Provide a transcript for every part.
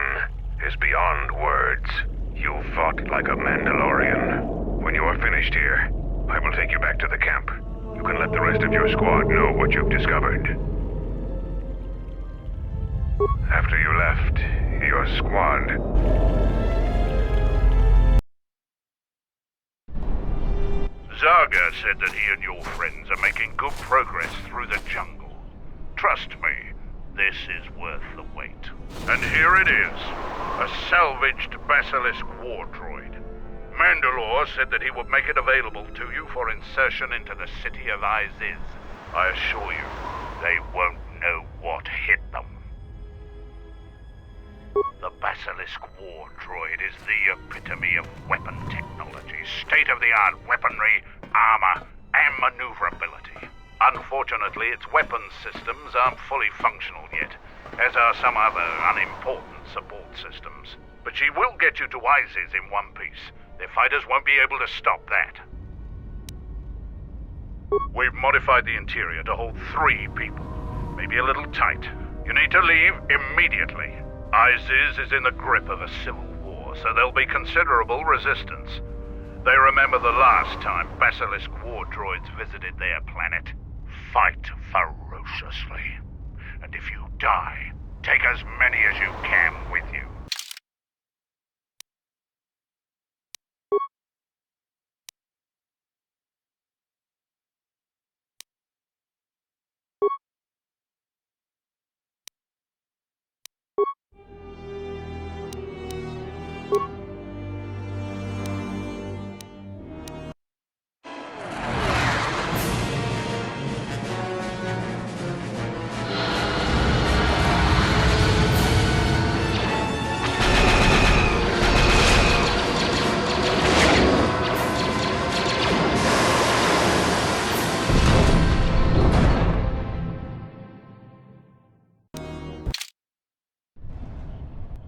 done is beyond words. You fought like a Mandalorian. When you are finished here, I will take you back to the camp. You can let the rest of your squad know what you've discovered. After you left, your squad... Zaga said that he and your friends are making good progress through the jungle. Trust me, this is worth the wait. And here it is, a salvaged Basilisk war droid. Mandalore said that he would make it available to you for insertion into the city of Iziz. I assure you, they won't know what hit them. The Basilisk war droid is the epitome of weapon technology, state-of-the-art weaponry, armor, and maneuverability. Unfortunately, its weapons systems aren't fully functional yet, as are some other unimportant support systems. But she will get you to Iziz in one piece. Their fighters won't be able to stop that. We've modified the interior to hold 3 people. Maybe a little tight. You need to leave immediately. Iziz is in the grip of a civil war, so there'll be considerable resistance. They remember the last time Basilisk war droids visited their planet. Fight ferociously. And if you die, take as many as you can with you.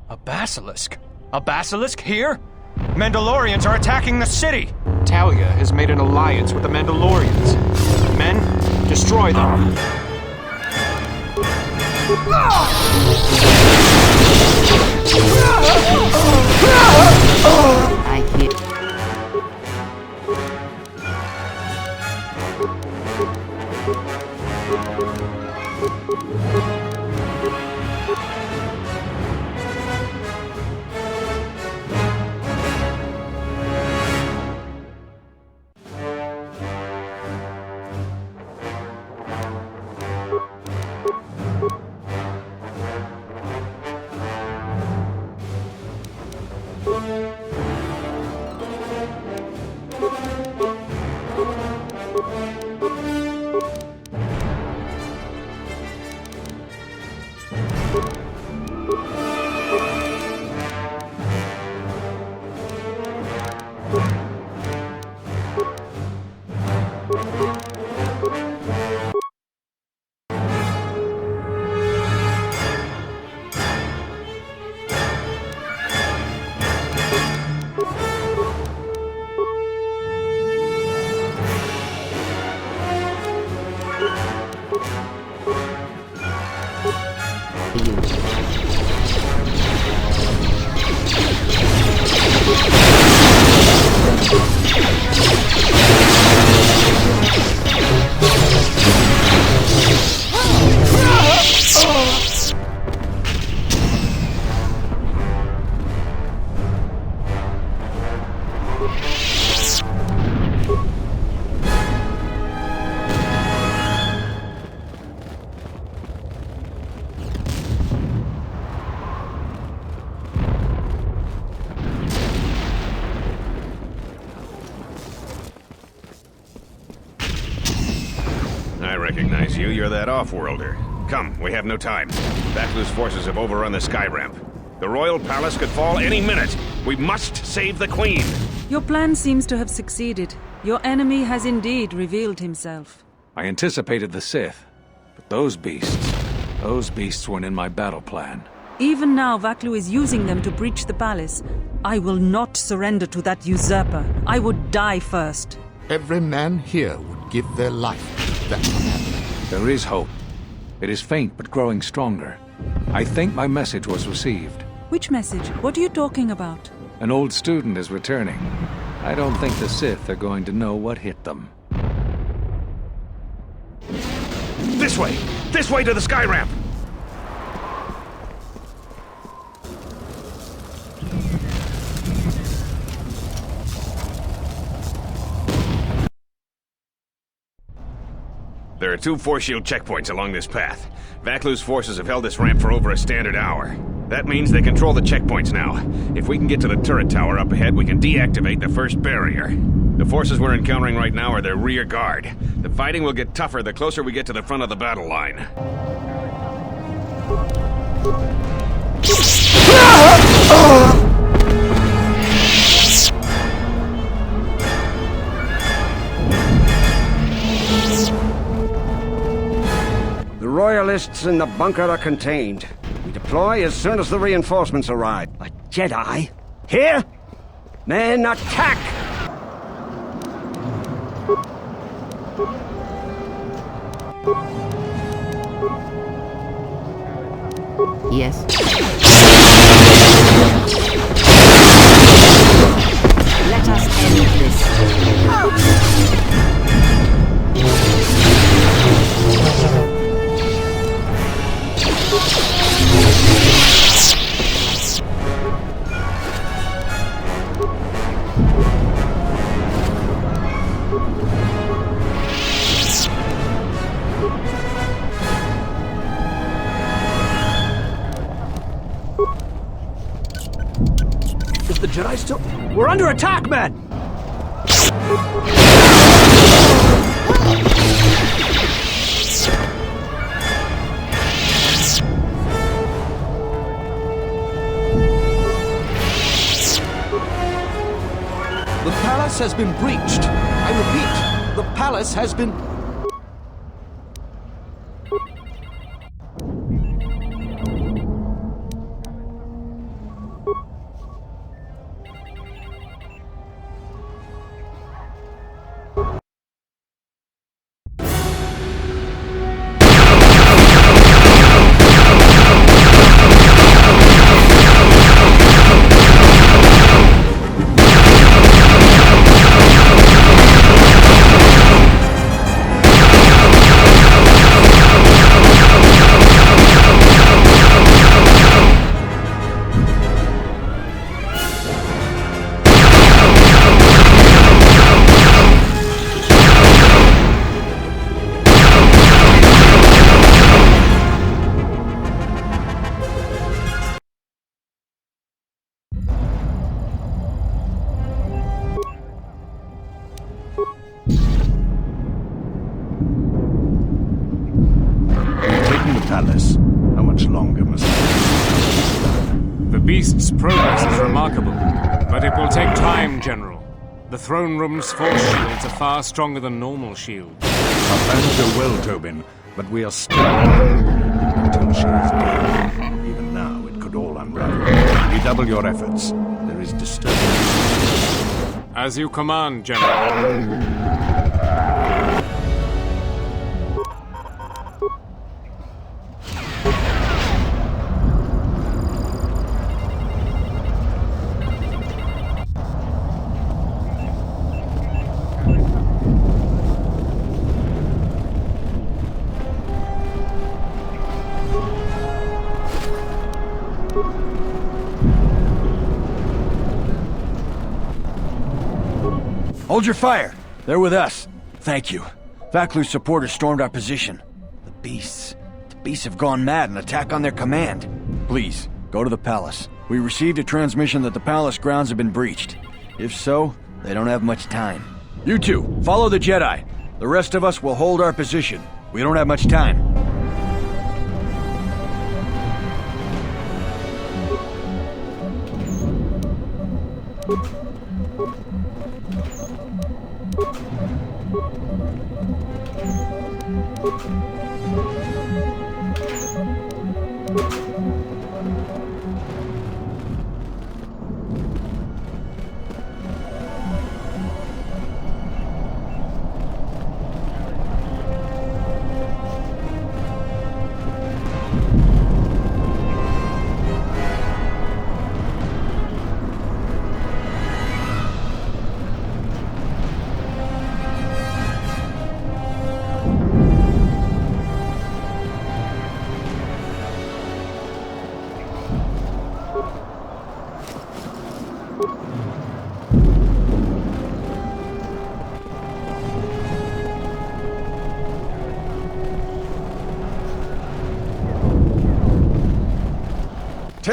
A basilisk? A basilisk here? Mandalorians are attacking the city! Talia has made an alliance with the Mandalorians. Men, destroy them. I hit. I recognize you. You're that off-worlder. Come, we have no time. Vaklu's forces have overrun the sky ramp. The royal palace could fall any minute. We must save the queen. Your plan seems to have succeeded. Your enemy has indeed revealed himself. I anticipated the Sith, but those beasts weren't in my battle plan. Even now, Vaklu is using them to breach the palace. I will not surrender to that usurper. I would die first. Every man here would give their life to that command. There is hope. It is faint but growing stronger. I think my message was received. Which message? What are you talking about? An old student is returning. I don't think the Sith are going to know what hit them. This way! This way to the sky ramp! There are 2 force shield checkpoints along this path. Vaklu's forces have held this ramp for over a standard hour. That means they control the checkpoints now. If we can get to the turret tower up ahead, we can deactivate the first barrier. The forces we're encountering right now are their rear guard. The fighting will get tougher the closer we get to the front of the battle line. The Royalists in the bunker are contained. We deploy as soon as the reinforcements arrive. A Jedi? Here? Men, attack! Yes. Let us end this. Is the Jedi still... We're under attack, men! The palace has been breached. I repeat, the palace has been... How much longer must The beast's progress is remarkable, but it will take time, General. The throne room's force shields are far stronger than normal shields. Our plans go well, Tobin, but we are still until she is dead. Even now, it could all unravel. Redouble your efforts. There is disturbing. As you command, General. Hold your fire. They're with us. Thank you. Vaklu's supporters stormed our position. The beasts have gone mad and attack on their command. Please, go to the palace. We received a transmission that the palace grounds have been breached. If so, they don't have much time. You two, follow the Jedi. The rest of us will hold our position. We don't have much time.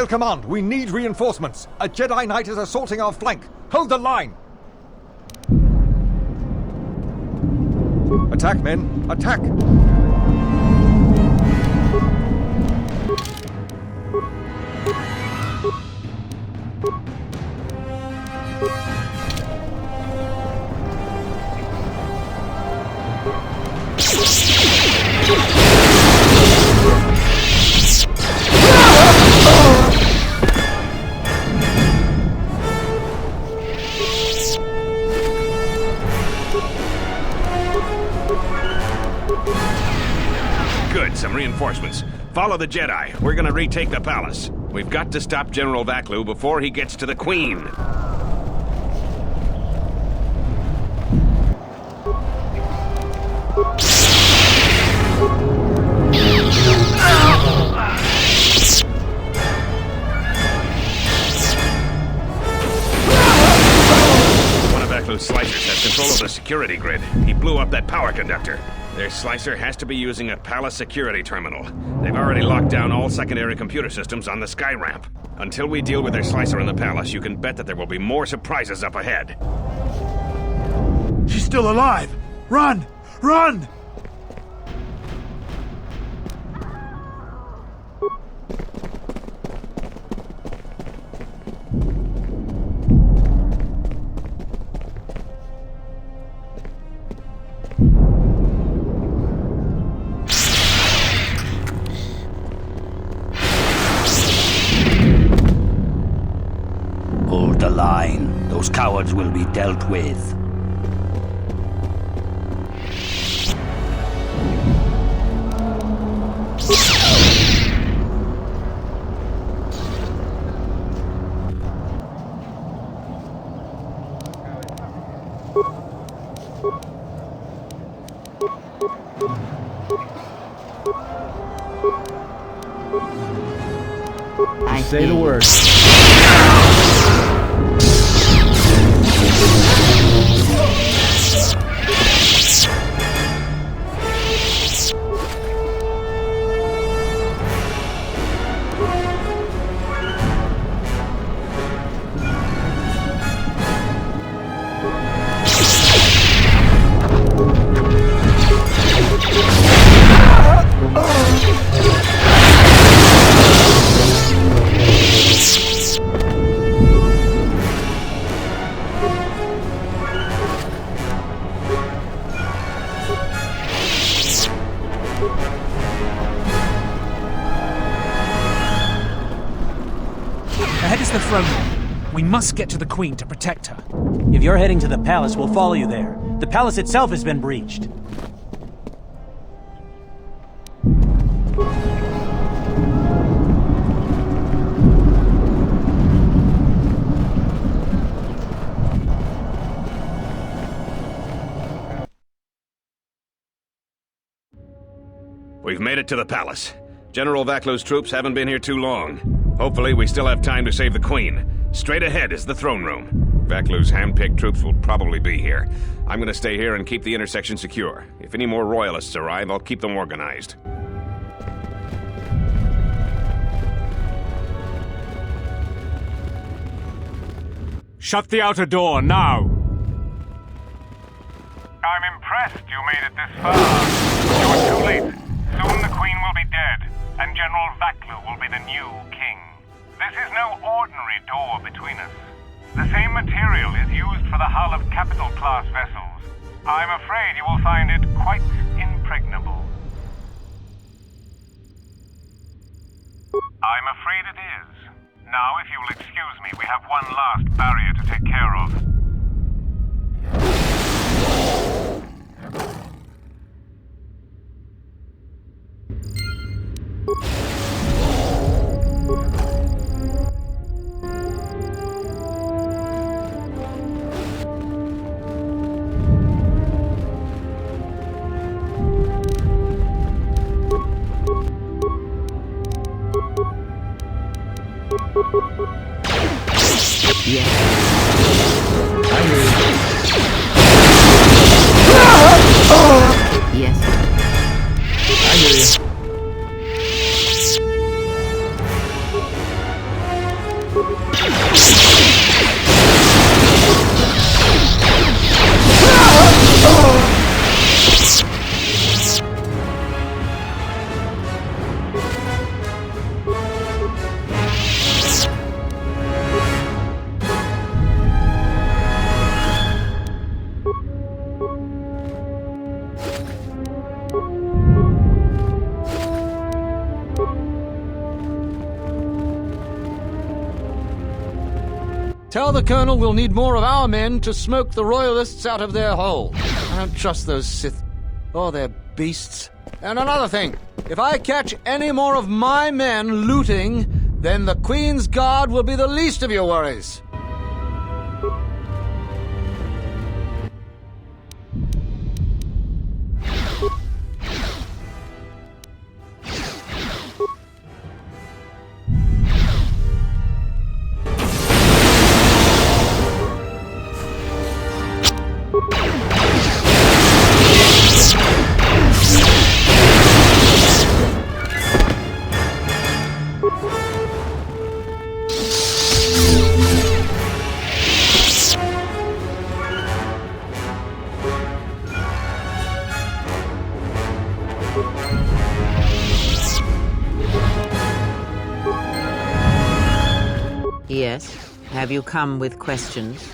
TSL Command, we need reinforcements. A Jedi Knight is assaulting our flank. Hold the line! Attack, men! Attack! Good, some reinforcements. Follow the Jedi. We're gonna retake the palace. We've got to stop General Vaklu before he gets to the Queen. One of Vaklu's slicers has control of the security grid. He blew up that power conductor. Their slicer has to be using a palace security terminal. They've already locked down all secondary computer systems on the sky ramp. Until we deal with their slicer in the palace, you can bet that there will be more surprises up ahead. She's still alive! Run! Run! Hold the line. Those cowards will be dealt with. Say the word. Ahead is the throne room. We must get to the Queen to protect her. If you're heading to the palace, we'll follow you there. The palace itself has been breached. We've made it to the palace. General Vaklu's troops haven't been here too long. Hopefully, we still have time to save the Queen. Straight ahead is the throne room. Vaklu's hand-picked troops will probably be here. I'm gonna stay here and keep the intersection secure. If any more royalists arrive, I'll keep them organized. Shut the outer door, now! I'm impressed you made it this far. You're too late. Soon the Queen will be dead, and General Vaklu will be the new king. This is no ordinary door between us. The same material is used for the hull of capital-class vessels. I'm afraid you will find it quite impregnable. I'm afraid it is. Now, if you'll excuse me, we have one last barrier to take care of. Yes. I hear you. Yes. I hear you. Tell the Colonel we'll need more of our men to smoke the Royalists out of their hole. I don't trust those Sith or their beasts. And another thing, if I catch any more of my men looting, then the Queen's Guard will be the least of your worries. Yes. Have you come with questions?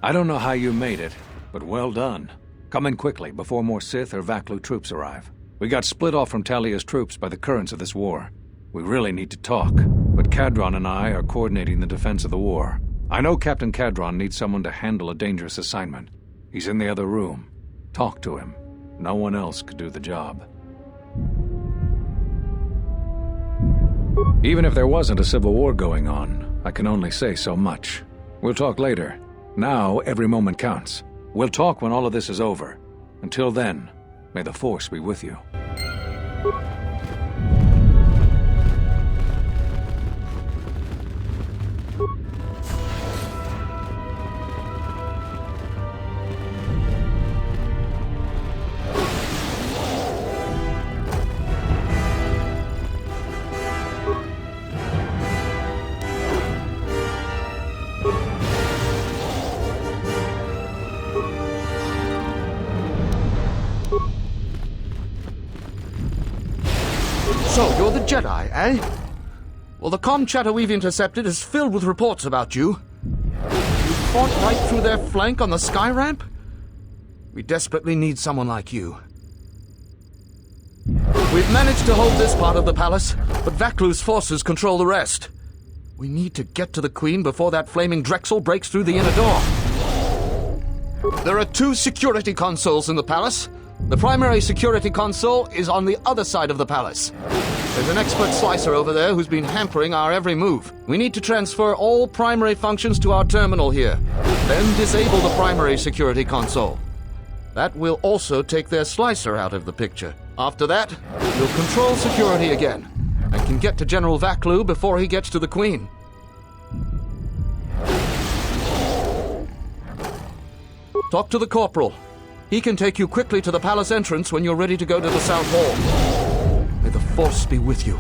I don't know how you made it, but well done. Come in quickly before more Sith or Vaklu troops arrive. We got split off from Talia's troops by the currents of this war. We really need to talk, but Cadron and I are coordinating the defense of the war. I know Captain Cadron needs someone to handle a dangerous assignment. He's in the other room. Talk to him. No one else could do the job. Even if there wasn't a civil war going on, I can only say so much. We'll talk later. Now, every moment counts. We'll talk when all of this is over. Until then, may the Force be with you. So, you're the Jedi, eh? Well, the comm chatter we've intercepted is filled with reports about you. You fought right through their flank on the sky ramp? We desperately need someone like you. We've managed to hold this part of the palace, but Vaklu's forces control the rest. We need to get to the Queen before that flaming Drexel breaks through the inner door. There are 2 security consoles in the palace. The primary security console is on the other side of the palace. There's an expert slicer over there who's been hampering our every move. We need to transfer all primary functions to our terminal here. Then disable the primary security console. That will also take their slicer out of the picture. After that, we'll control security again, and can get to General Vaklu before he gets to the Queen. Talk to the Corporal. He can take you quickly to the palace entrance when you're ready to go to the South Hall. May the Force be with you.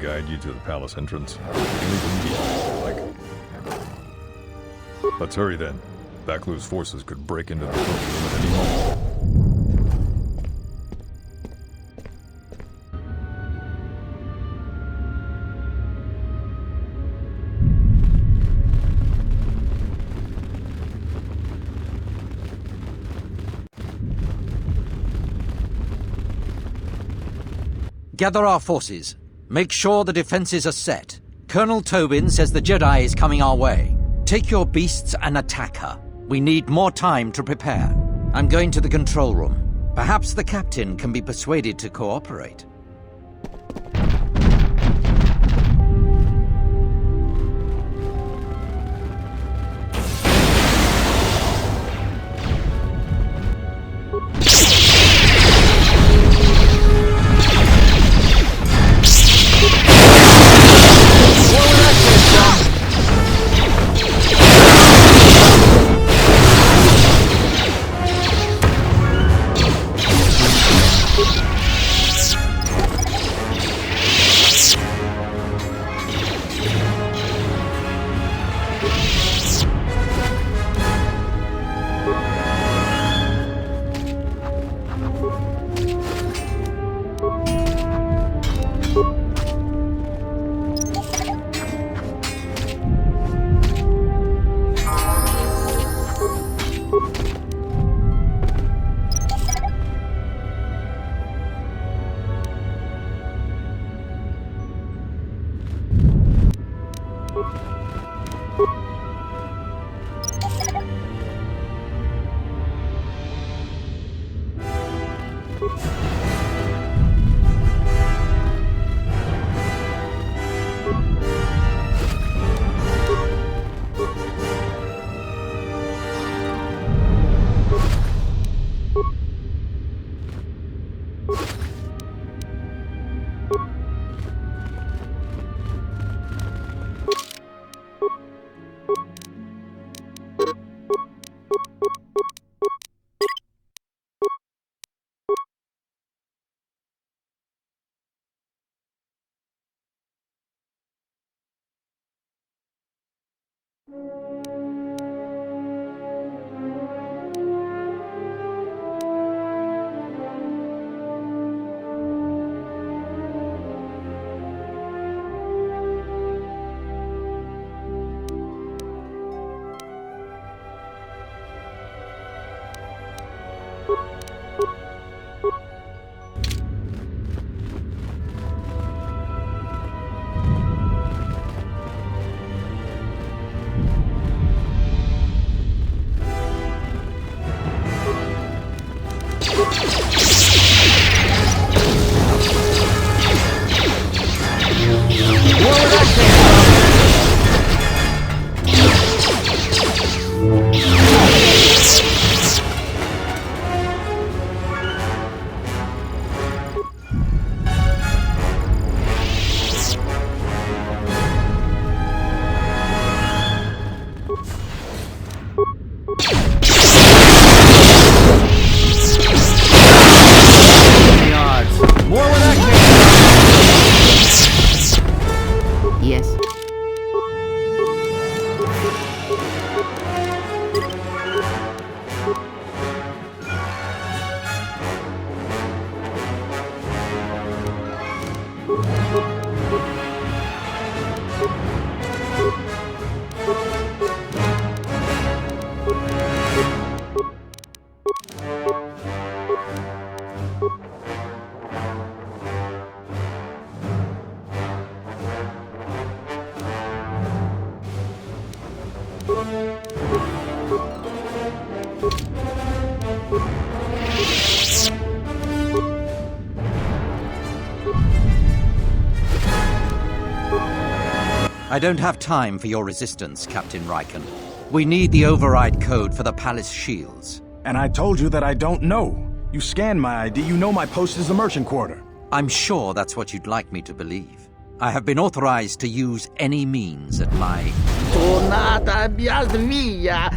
Guide you to the palace entrance. Let's hurry then. Vaklu's forces could break into the throne room at any moment. Gather our forces. Make sure the defenses are set. Colonel Tobin says the Jedi is coming our way. Take your beasts and attack her. We need more time to prepare. I'm going to the control room. Perhaps the captain can be persuaded to cooperate. I don't have time for your resistance, Captain Riken. We need the override code for the palace shields. And I told you that I don't know. You scanned my ID, you know my post is the merchant quarter. I'm sure that's what you'd like me to believe. I have been authorized to use any means at my... Tornata via.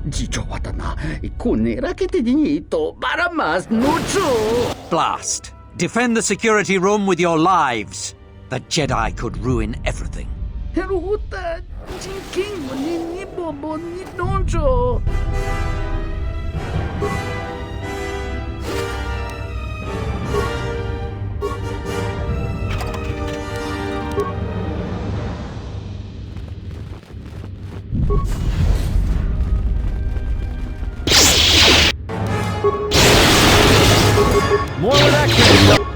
Gigiovata ikunera che ti dignito, baramas nucho. Blast! Defend the security room with your lives. The Jedi could ruin everything. Heruta, jinking, ni bobo, ni donjo. More where that came from.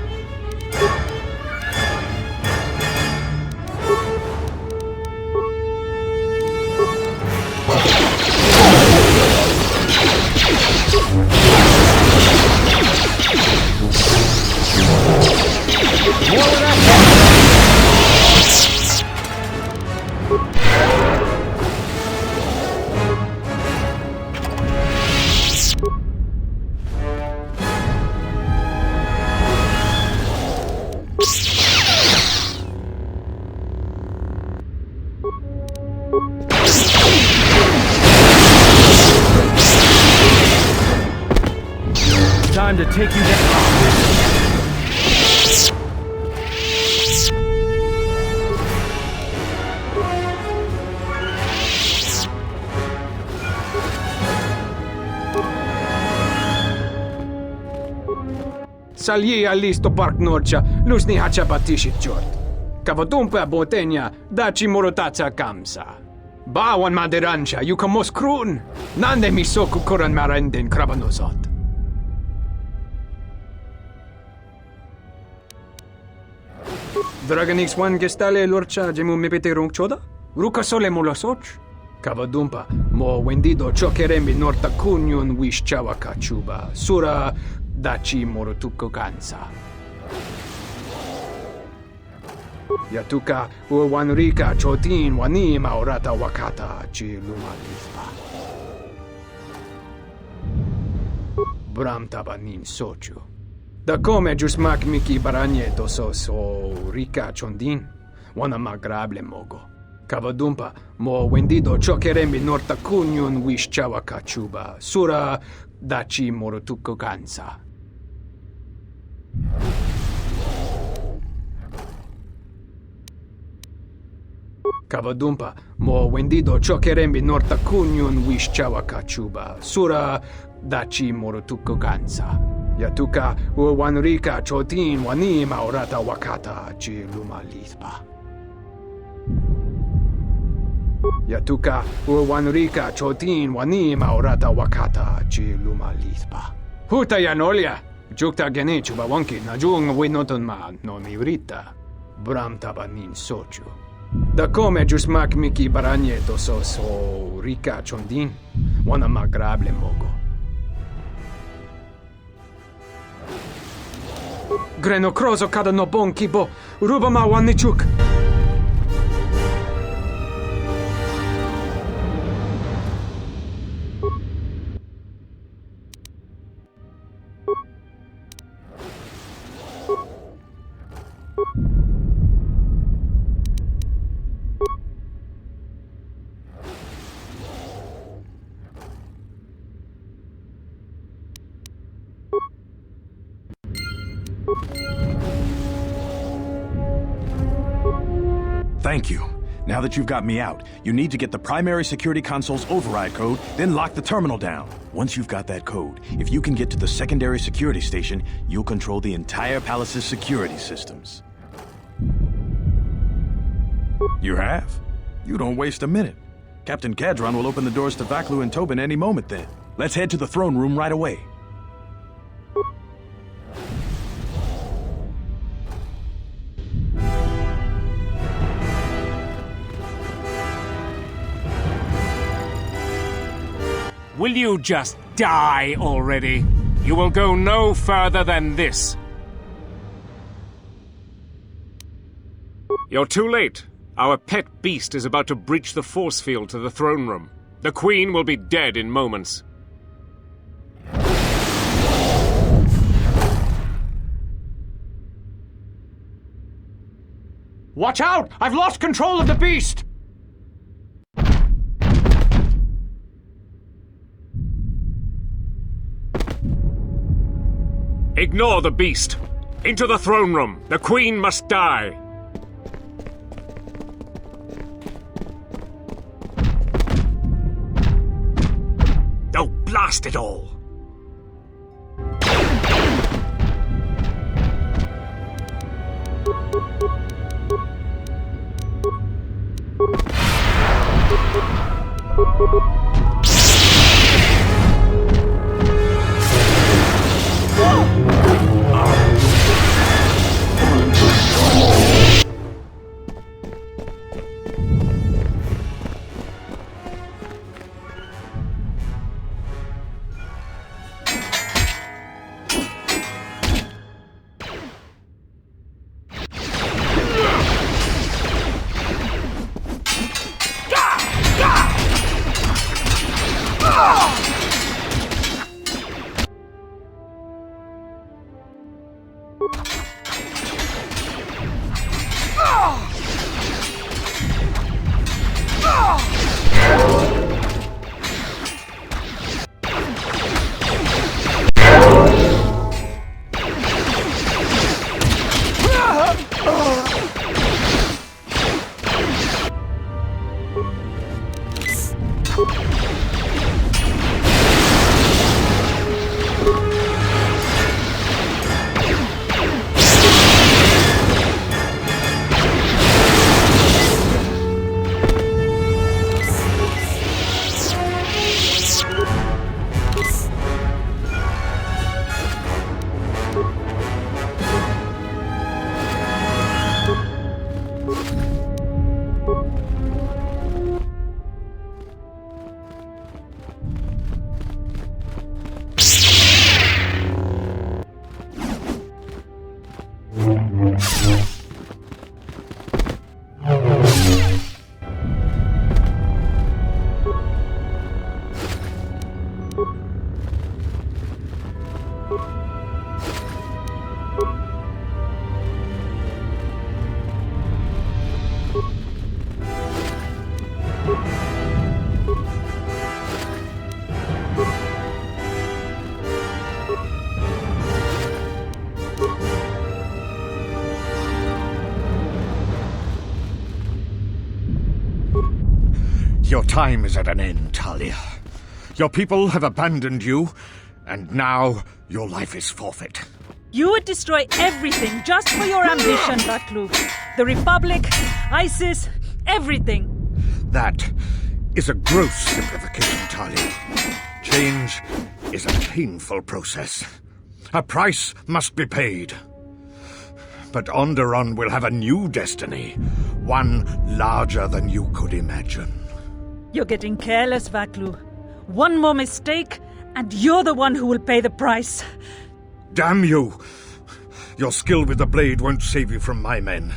Time to take you down. Salji għall-listo Park Norċa, lusni ħaċapatixi ċort. Kavatumpa botenja, daċi morotazza kamsa. Bawan madiranċa, juka moskrun. Nande mi soku koran marendin krabanozot. Dragon X1 gestale l'orcia ġemu mipete ronċoda? Ruka sole mo la soċ? Kavadumpa, mo wendido ċokeremi norta kunjun wix ċawa kaċuba, sura daċi morotuko kansa. Yatuka u wanrika ċotin wanima orata wakata ċi lumalispa. Bram tabanin soċu. Da come ġusmak miki baranjeto so rika ċondin, wana magrable mogo. Kavadumpa, mo wendido ċokeremi norta kunjun wix ċawa kaċuba, sura daċi morotuko kansa. Kavadumpa, mo wendido ċokeremi norta kunjun wix ċawa kaċuba, sura daċi morotuko kansa. Yatuka u wanrika ċotin wanima orata wakata ċi lumalispa. Yatuka u wanrika ċotin wanima orata wakata ċi lumalispa. Huta janolja, ġukta għeniċu ba wanki naġung winoton ma non ivrita. Bram tabanin soċu. Da come ġusmak miki baranjeto so rika ċondin, wana magrable mogo. Greno krozo kada no bon kibo, ruba ma wannichuk. Thank you. Now that you've got me out, you need to get the primary security console's override code, then lock the terminal down. Once you've got that code, if you can get to the secondary security station, you'll control the entire palace's security systems. You have? You don't waste a minute. Captain Kadron will open the doors to Vaklu and Tobin any moment then. Let's head to the throne room right away. Will you just die already? You will go no further than this. You're too late. Our pet beast is about to breach the force field to the throne room. The Queen will be dead in moments. Watch out! I've lost control of the beast! Ignore the beast. Into the throne room. The Queen must die. Oh, blast it all! Your time is at an end, Talia. Your people have abandoned you, and now your life is forfeit. You would destroy everything just for your ambition, Vaklu. The Republic, Iziz, everything. That is a gross simplification, Talia. Change is a painful process. A price must be paid. But Onderon will have a new destiny, one larger than you could imagine. You're getting careless, Vaklu. One more mistake, and you're the one who will pay the price. Damn you! Your skill with the blade won't save you from my men.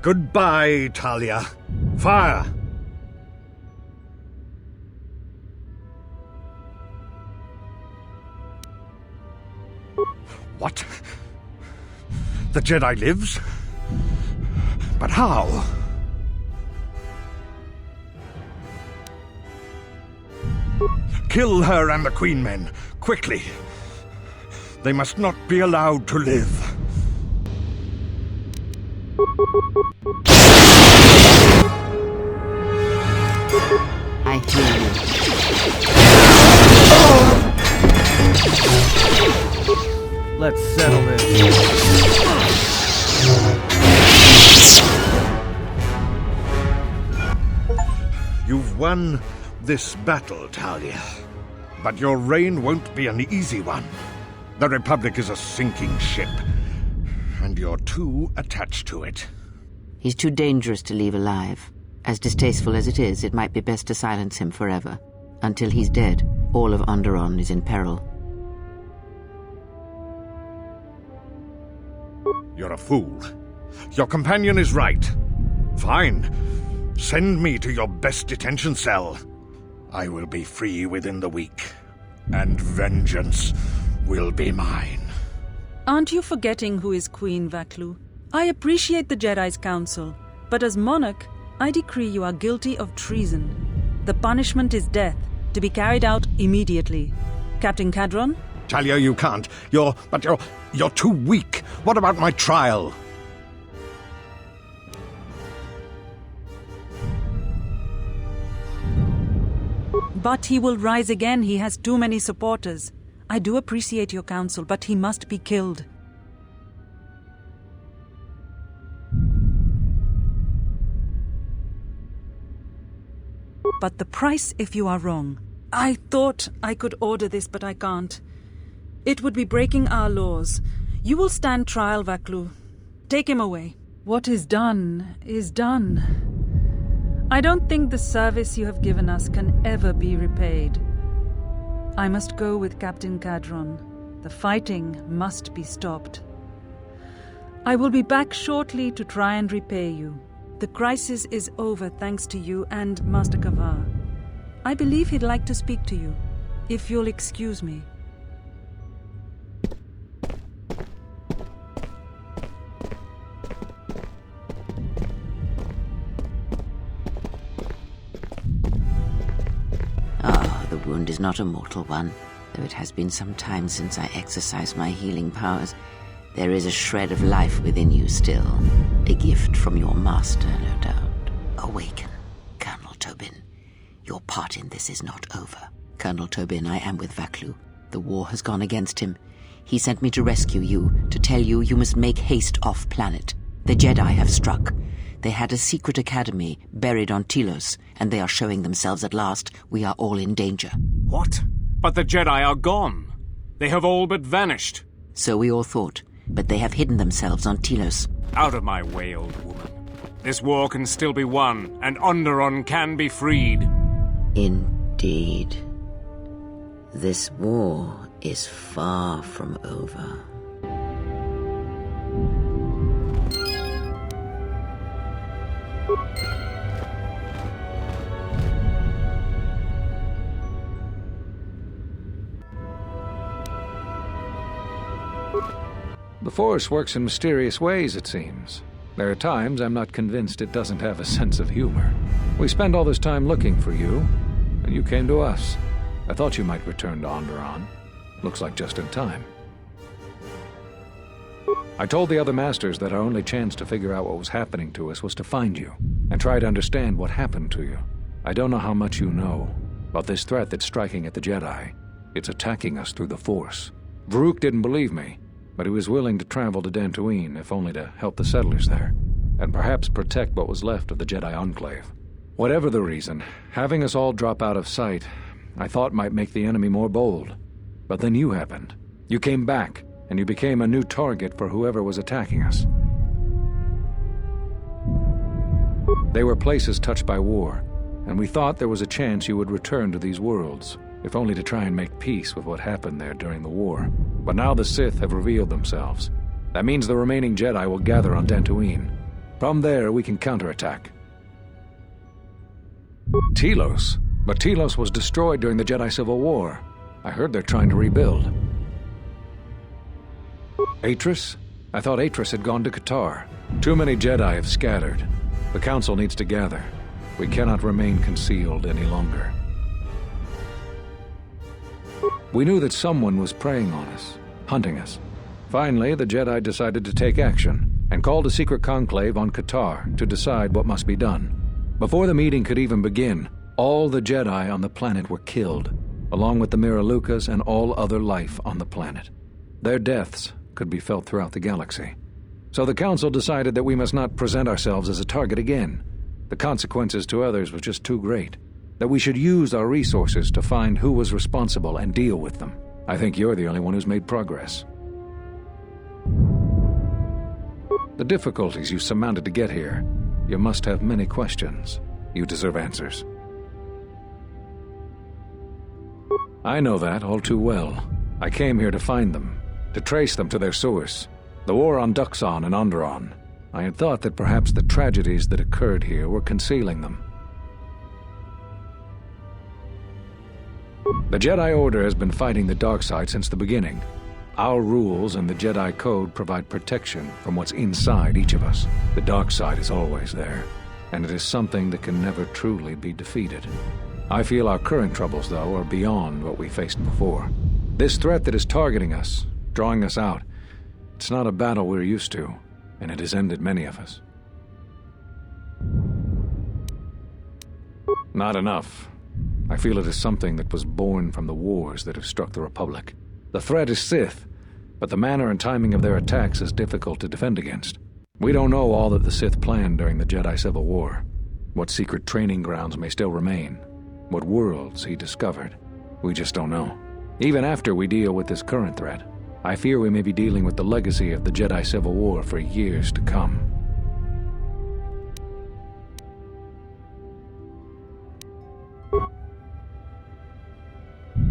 Goodbye, Talia. Fire! What? The Jedi lives? But how? Kill her and the Queen men, quickly. They must not be allowed to live. I hear you. Let's settle this. You've won this battle, Talia. But your reign won't be an easy one. The Republic is a sinking ship, and you're too attached to it. He's too dangerous to leave alive. As distasteful as it is, it might be best to silence him forever. Until he's dead, all of Onderon is in peril. You're a fool. Your companion is right. Fine. Send me to your best detention cell. I will be free within the week, and vengeance will be mine. Aren't you forgetting who is Queen Vaklu? I appreciate the Jedi's counsel, but as monarch, I decree you are guilty of treason. The punishment is death, to be carried out immediately. Captain Cadron? Talia, you can't. You're too weak. What about my trial? But he will rise again. He has too many supporters. I do appreciate your counsel, but he must be killed. But the price if you are wrong. I thought I could order this, but I can't. It would be breaking our laws. You will stand trial, Vaklu. Take him away. What is done is done. I don't think the service you have given us can ever be repaid. I must go with Captain Cadron. The fighting must be stopped. I will be back shortly to try and repay you. The crisis is over thanks to you and Master Kavar. I believe he'd like to speak to you, if you'll excuse me. The wound is not a mortal one, though it has been some time since I exercised my healing powers. There is a shred of life within you still. A gift from your master, no doubt. Awaken, Colonel Tobin. Your part in this is not over. Colonel Tobin, I am with Vaklu. The war has gone against him. He sent me to rescue you, to tell you you must make haste off-planet. The Jedi have struck. They had a secret academy buried on Telos, and they are showing themselves at last. We are all in danger. What? But the Jedi are gone. They have all but vanished. So we all thought, but they have hidden themselves on Telos. Out of my way, old woman. This war can still be won, and Onderon can be freed. Indeed. This war is far from over. The Force works in mysterious ways, it seems. There are times I'm not convinced it doesn't have a sense of humor. We spent all this time looking for you, and you came to us. I thought you might return to Onderon. Looks like just in time. I told the other masters that our only chance to figure out what was happening to us was to find you, and try to understand what happened to you. I don't know how much you know, but this threat that's striking at the Jedi, it's attacking us through the Force. Varuk didn't believe me, but he was willing to travel to Dantooine, if only to help the settlers there, and perhaps protect what was left of the Jedi Enclave. Whatever the reason, having us all drop out of sight, I thought might make the enemy more bold. But then you happened. You came back, and you became a new target for whoever was attacking us. They were places touched by war, and we thought there was a chance you would return to these worlds, if only to try and make peace with what happened there during the war. But now the Sith have revealed themselves. That means the remaining Jedi will gather on Dantooine. From there, we can counterattack. Telos? But Telos was destroyed during the Jedi Civil War. I heard they're trying to rebuild. Atris? I thought Atris had gone to Kotor. Too many Jedi have scattered. The Council needs to gather. We cannot remain concealed any longer. We knew that someone was preying on us, hunting us. Finally, the Jedi decided to take action, and called a secret conclave on Kotor to decide what must be done. Before the meeting could even begin, all the Jedi on the planet were killed, along with the Miralukas and all other life on the planet. Their deaths could be felt throughout the galaxy. So the Council decided that we must not present ourselves as a target again. The consequences to others were just too great. That we should use our resources to find who was responsible and deal with them. I think you're the only one who's made progress. The difficulties you surmounted to get here, you must have many questions. You deserve answers. I know that all too well. I came here to find them, to trace them to their source. The war on Duxon and Onderon. I had thought that perhaps the tragedies that occurred here were concealing them. The Jedi Order has been fighting the dark side since the beginning. Our rules and the Jedi Code provide protection from what's inside each of us. The dark side is always there, and it is something that can never truly be defeated. I feel our current troubles, though, are beyond what we faced before. This threat that is targeting us, drawing us out, it's not a battle we're used to, and it has ended many of us. Not enough. I feel it is something that was born from the wars that have struck the Republic. The threat is Sith, but the manner and timing of their attacks is difficult to defend against. We don't know all that the Sith planned during the Jedi Civil War. What secret training grounds may still remain. What worlds he discovered. We just don't know. Even after we deal with this current threat, I fear we may be dealing with the legacy of the Jedi Civil War for years to come.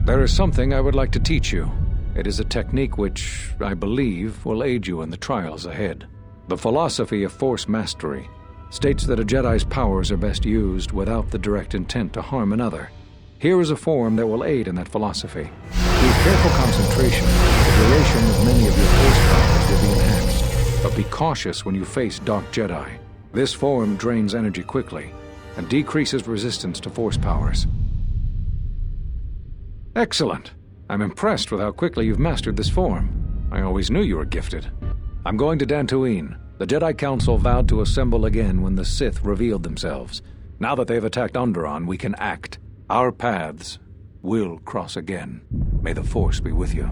There is something I would like to teach you. It is a technique which, I believe, will aid you in the trials ahead. The philosophy of Force Mastery states that a Jedi's powers are best used without the direct intent to harm another. Here is a form that will aid in that philosophy. With careful concentration, the duration of many of your Force powers will be enhanced. But be cautious when you face Dark Jedi. This form drains energy quickly and decreases resistance to Force powers. Excellent! I'm impressed with how quickly you've mastered this form. I always knew you were gifted. I'm going to Dantooine. The Jedi Council vowed to assemble again when the Sith revealed themselves. Now that they've attacked Onderon, we can act. Our paths will cross again. May the Force be with you.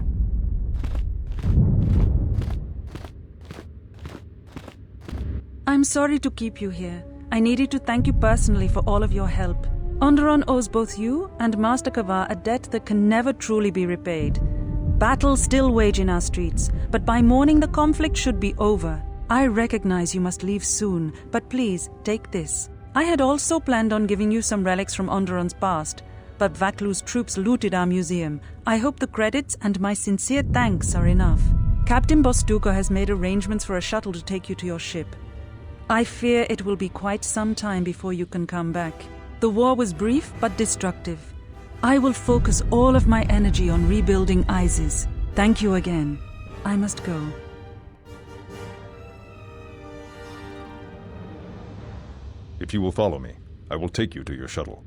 I'm sorry to keep you here. I needed to thank you personally for all of your help. Onderon owes both you and Master Kavar a debt that can never truly be repaid. Battles still wage in our streets, but by morning the conflict should be over. I recognize you must leave soon, but please, take this. I had also planned on giving you some relics from Onderon's past, but Vaklu's troops looted our museum. I hope the credits and my sincere thanks are enough. Captain Bostuka has made arrangements for a shuttle to take you to your ship. I fear it will be quite some time before you can come back. The war was brief but destructive. I will focus all of my energy on rebuilding Iziz. Thank you again. I must go. If you will follow me, I will take you to your shuttle.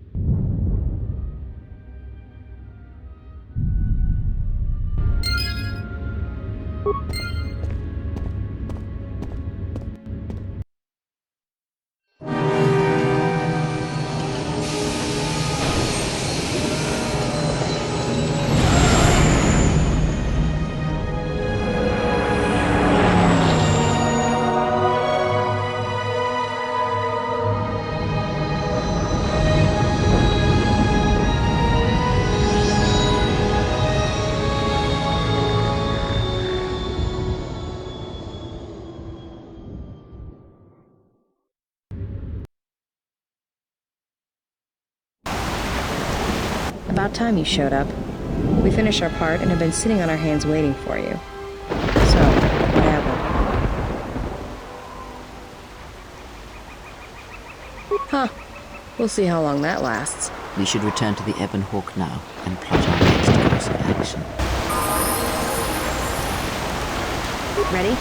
About time you showed up. We finished our part and have been sitting on our hands waiting for you. So, what happened? Huh. We'll see how long that lasts. We should return to the Ebon Hawk now and plot our next course of action. Ready?